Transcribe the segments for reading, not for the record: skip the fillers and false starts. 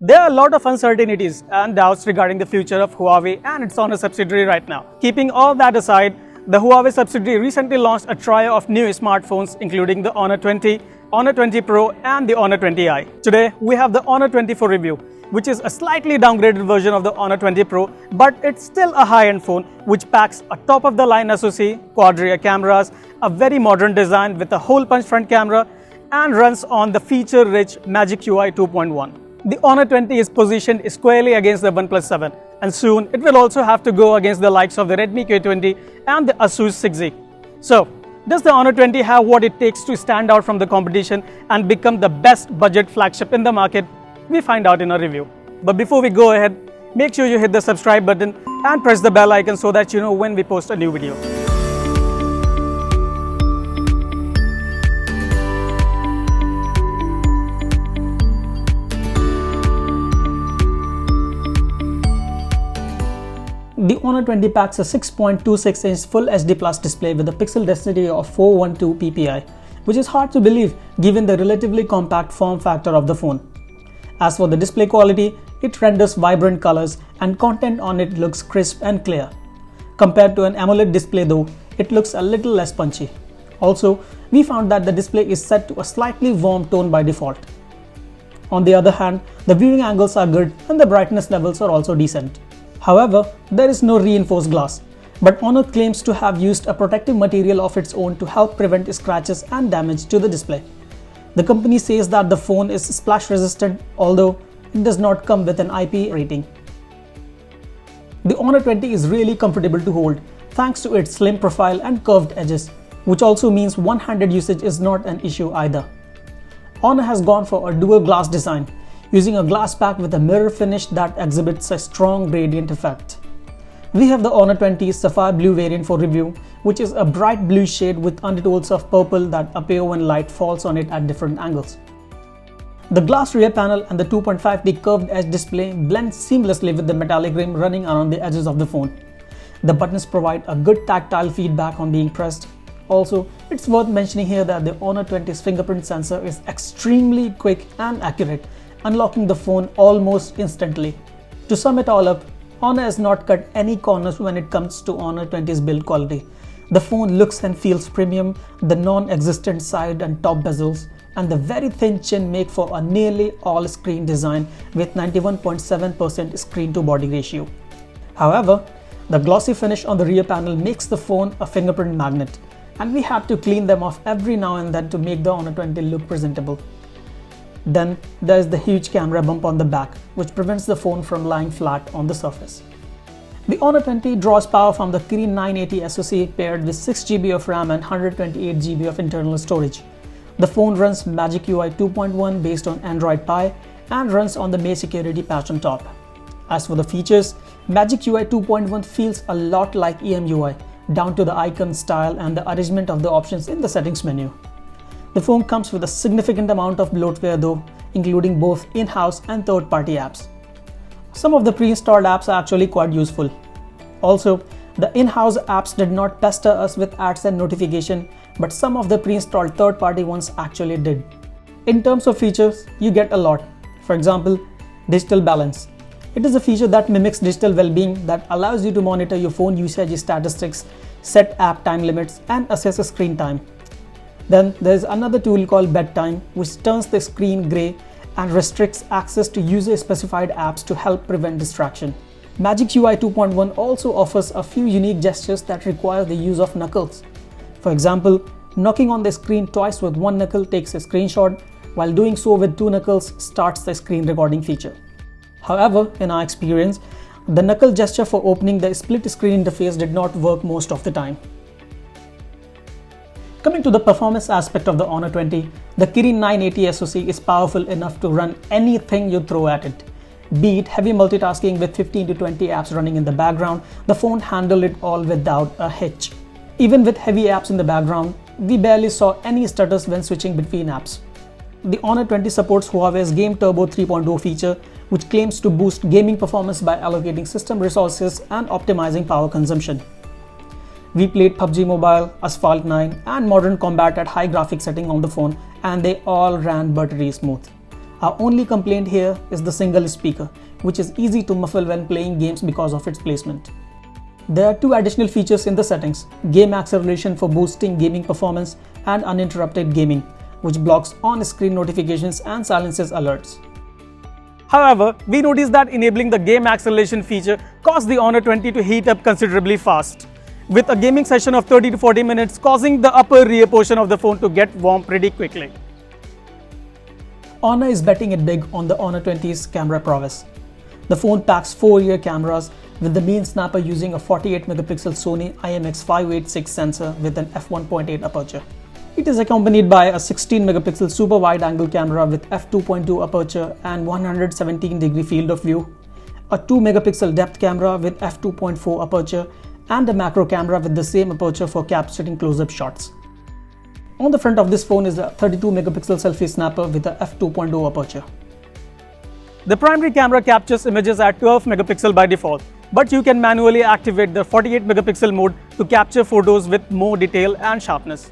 There are a lot of uncertainties and doubts regarding the future of Huawei and its Honor subsidiary right now. Keeping all that aside, the Huawei subsidiary recently launched a trio of new smartphones including the Honor 20, Honor 20 Pro and the Honor 20i. Today, we have the Honor 20 for review, which is a slightly downgraded version of the Honor 20 Pro, but it's still a high-end phone which packs a top-of-the-line SoC, quad-rear cameras, a very modern design with a hole-punch front camera, and runs on the feature-rich Magic UI 2.1. The Honor 20 is positioned squarely against the OnePlus 7, and soon it will also have to go against the likes of the Redmi K20 and the Asus 6Z. So, does the Honor 20 have what it takes to stand out from the competition and become the best budget flagship in the market? We find out in a review. But before we go ahead, make sure you hit the subscribe button and press the bell icon so that you know when we post a new video. The Honor 20 packs a 6.26-inch Full HD Plus display with a pixel density of 412 ppi, which is hard to believe given the relatively compact form factor of the phone. As for the display quality, it renders vibrant colors and content on it looks crisp and clear. Compared to an AMOLED display though, it looks a little less punchy. Also, we found that the display is set to a slightly warm tone by default. On the other hand, the viewing angles are good and the brightness levels are also decent. However, there is no reinforced glass, but Honor claims to have used a protective material of its own to help prevent scratches and damage to the display. The company says that the phone is splash resistant, although it does not come with an IP rating. The Honor 20 is really comfortable to hold thanks to its slim profile and curved edges, which also means one-handed usage is not an issue either. Honor has gone for a dual glass design, using a glass pack with a mirror finish that exhibits a strong gradient effect. We have the Honor 20 Sapphire Blue variant for review, which is a bright blue shade with undertones of purple that appear when light falls on it at different angles. The glass rear panel and the 2.5D curved edge display blend seamlessly with the metallic rim running around the edges of the phone. The buttons provide a good tactile feedback on being pressed. Also, it's worth mentioning here that the Honor 20's fingerprint sensor is extremely quick and accurate, unlocking the phone almost instantly. To sum it all up, Honor has not cut any corners when it comes to Honor 20's build quality. The phone looks and feels premium, the non-existent side and top bezels, and the very thin chin make for a nearly all-screen design with 91.7% screen-to-body ratio. However, the glossy finish on the rear panel makes the phone a fingerprint magnet, and we had to clean them off every now and then to make the Honor 20 look presentable. Then there is the huge camera bump on the back, which prevents the phone from lying flat on the surface. The Honor 20 draws power from the Kirin 980 SoC paired with 6GB of RAM and 128GB of internal storage. The phone runs Magic UI 2.1 based on Android Pie and runs on the May security patch on top. As for the features, Magic UI 2.1 feels a lot like EMUI, down to the icon style and the arrangement of the options in the settings menu. The phone comes with a significant amount of bloatware though, including both in-house and third-party apps. Some of the pre-installed apps are actually quite useful. Also, the in-house apps did not pester us with ads and notification, but some of the pre-installed third-party ones actually did. In terms of features, you get a lot. For example, digital balance. It is a feature that mimics digital well-being that allows you to monitor your phone usage statistics, set app time limits, and assess screen time. Then there is another tool called Bedtime, which turns the screen grey and restricts access to user-specified apps to help prevent distraction. Magic UI 2.1 also offers a few unique gestures that require the use of knuckles. For example, knocking on the screen twice with one knuckle takes a screenshot, while doing so with two knuckles starts the screen recording feature. However, in our experience, the knuckle gesture for opening the split screen interface did not work most of the time. Coming to the performance aspect of the Honor 20, the Kirin 980 SoC is powerful enough to run anything you throw at it. Be it heavy multitasking with 15 to 20 apps running in the background, the phone handled it all without a hitch. Even with heavy apps in the background, we barely saw any stutters when switching between apps. The Honor 20 supports Huawei's Game Turbo 3.0 feature, which claims to boost gaming performance by allocating system resources and optimizing power consumption. We played PUBG Mobile, Asphalt 9 and Modern Combat at high graphics setting on the phone, and they all ran buttery smooth. Our only complaint here is the single speaker, which is easy to muffle when playing games because of its placement. There are two additional features in the settings: game acceleration for boosting gaming performance and uninterrupted gaming, which blocks on-screen notifications and silences alerts. However, we noticed that enabling the game acceleration feature caused the Honor 20 to heat up considerably fast, with a gaming session of 30 to 40 minutes causing the upper rear portion of the phone to get warm pretty quickly. Honor is betting it big on the Honor 20's camera prowess. The phone packs 4 rear cameras, with the main snapper using a 48 megapixel Sony IMX586 sensor with an f1.8 aperture. It is accompanied by a 16 megapixel super wide angle camera with f2.2 aperture and 117 degree field of view, a 2 megapixel depth camera with f2.4 aperture, and a macro camera with the same aperture for capturing close-up shots. On the front of this phone is a 32 megapixel selfie snapper with a f2.0 aperture. The primary camera captures images at 12 megapixel by default, but you can manually activate the 48 megapixel mode to capture photos with more detail and sharpness.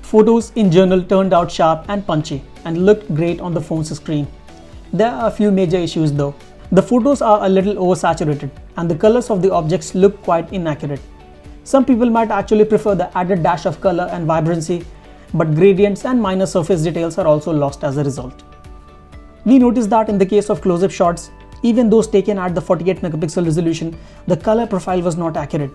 Photos in general turned out sharp and punchy and looked great on the phone's screen. There are a few major issues though. The photos are a little oversaturated and the colors of the objects look quite inaccurate. Some people might actually prefer the added dash of color and vibrancy, but gradients and minor surface details are also lost as a result. We noticed that in the case of close-up shots, even those taken at the 48 megapixel resolution, the color profile was not accurate.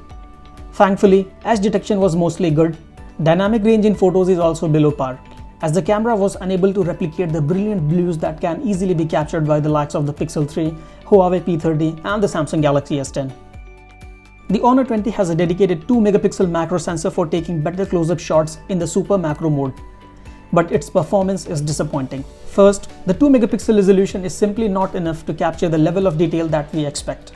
Thankfully, edge detection was mostly good. Dynamic range in photos is also below par, as the camera was unable to replicate the brilliant blues that can easily be captured by the likes of the Pixel 3, Huawei P30 and the Samsung Galaxy S10. The Honor 20 has a dedicated 2 megapixel macro sensor for taking better close-up shots in the super macro mode, but its performance is disappointing. First, the 2 megapixel resolution is simply not enough to capture the level of detail that we expect.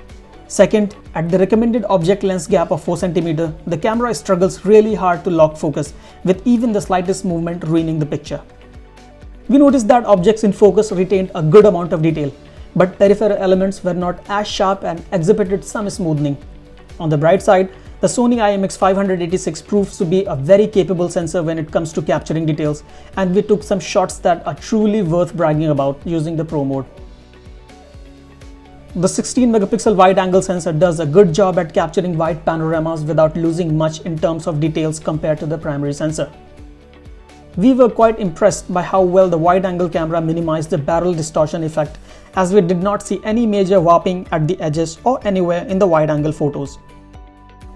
Second, at the recommended object lens gap of 4 cm, the camera struggles really hard to lock focus, with even the slightest movement ruining the picture. We noticed that objects in focus retained a good amount of detail, but peripheral elements were not as sharp and exhibited some smoothing. On the bright side, the Sony IMX586 proves to be a very capable sensor when it comes to capturing details, and we took some shots that are truly worth bragging about using the Pro mode. The 16 megapixel wide angle sensor does a good job at capturing wide panoramas without losing much in terms of details compared to the primary sensor. We were quite impressed by how well the wide angle camera minimized the barrel distortion effect, as we did not see any major warping at the edges or anywhere in the wide angle photos.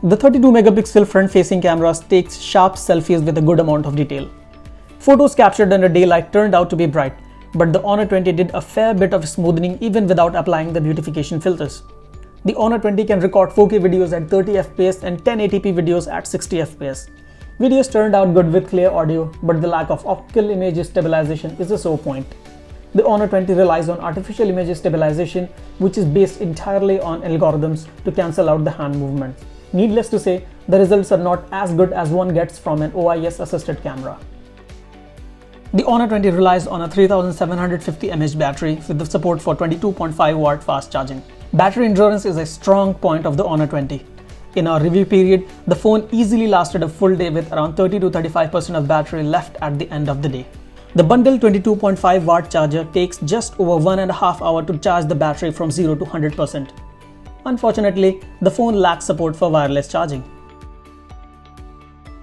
The 32 megapixel front facing camera takes sharp selfies with a good amount of detail. Photos captured under daylight turned out to be bright, but the Honor 20 did a fair bit of smoothing even without applying the beautification filters. The Honor 20 can record 4K videos at 30 fps and 1080p videos at 60 fps. Videos turned out good with clear audio, but the lack of optical image stabilization is a sore point. The Honor 20 relies on artificial image stabilization, which is based entirely on algorithms to cancel out the hand movements. Needless to say, the results are not as good as one gets from an OIS-assisted camera. The Honor 20 relies on a 3750 mAh battery with the support for 22.5 watt fast charging. Battery endurance is a strong point of the Honor 20. In our review period, the phone easily lasted a full day with around 30 to 35% of battery left at the end of the day. The bundled 22.5 watt charger takes just over 1.5 hours to charge the battery from 0 to 100%. Unfortunately, the phone lacks support for wireless charging.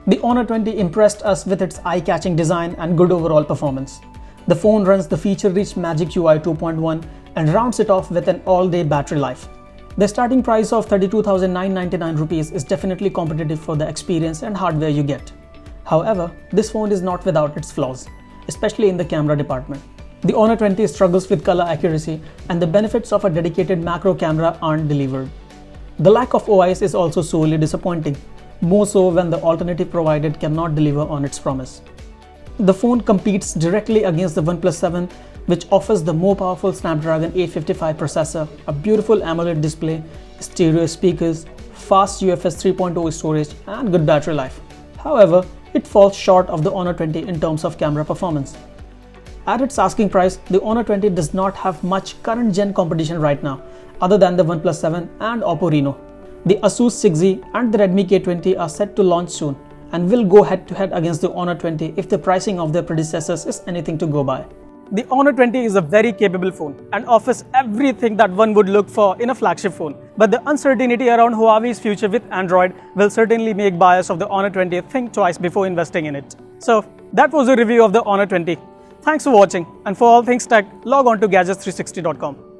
The Honor 20 impressed us with its eye-catching design and good overall performance. The phone runs the feature-rich Magic UI 2.1 and rounds it off with an all-day battery life. The starting price of 32,999 rupees is definitely competitive for the experience and hardware you get. However, this phone is not without its flaws, especially in the camera department. The Honor 20 struggles with color accuracy, and the benefits of a dedicated macro camera aren't delivered. The lack of OIS is also sorely disappointing, more so when the alternative provided cannot deliver on its promise. The phone competes directly against the OnePlus 7, which offers the more powerful Snapdragon 855 processor, a beautiful AMOLED display, stereo speakers, fast UFS 3.0 storage, and good battery life. However, it falls short of the Honor 20 in terms of camera performance. At its asking price, the Honor 20 does not have much current gen competition right now, other than the OnePlus 7 and Oppo Reno. The Asus 6Z and the Redmi K20 are set to launch soon and will go head-to-head against the Honor 20 if the pricing of their predecessors is anything to go by. The Honor 20 is a very capable phone and offers everything that one would look for in a flagship phone. But the uncertainty around Huawei's future with Android will certainly make buyers of the Honor 20 think twice before investing in it. So that was a review of the Honor 20. Thanks for watching, and for all things tech, log on to gadgets360.com.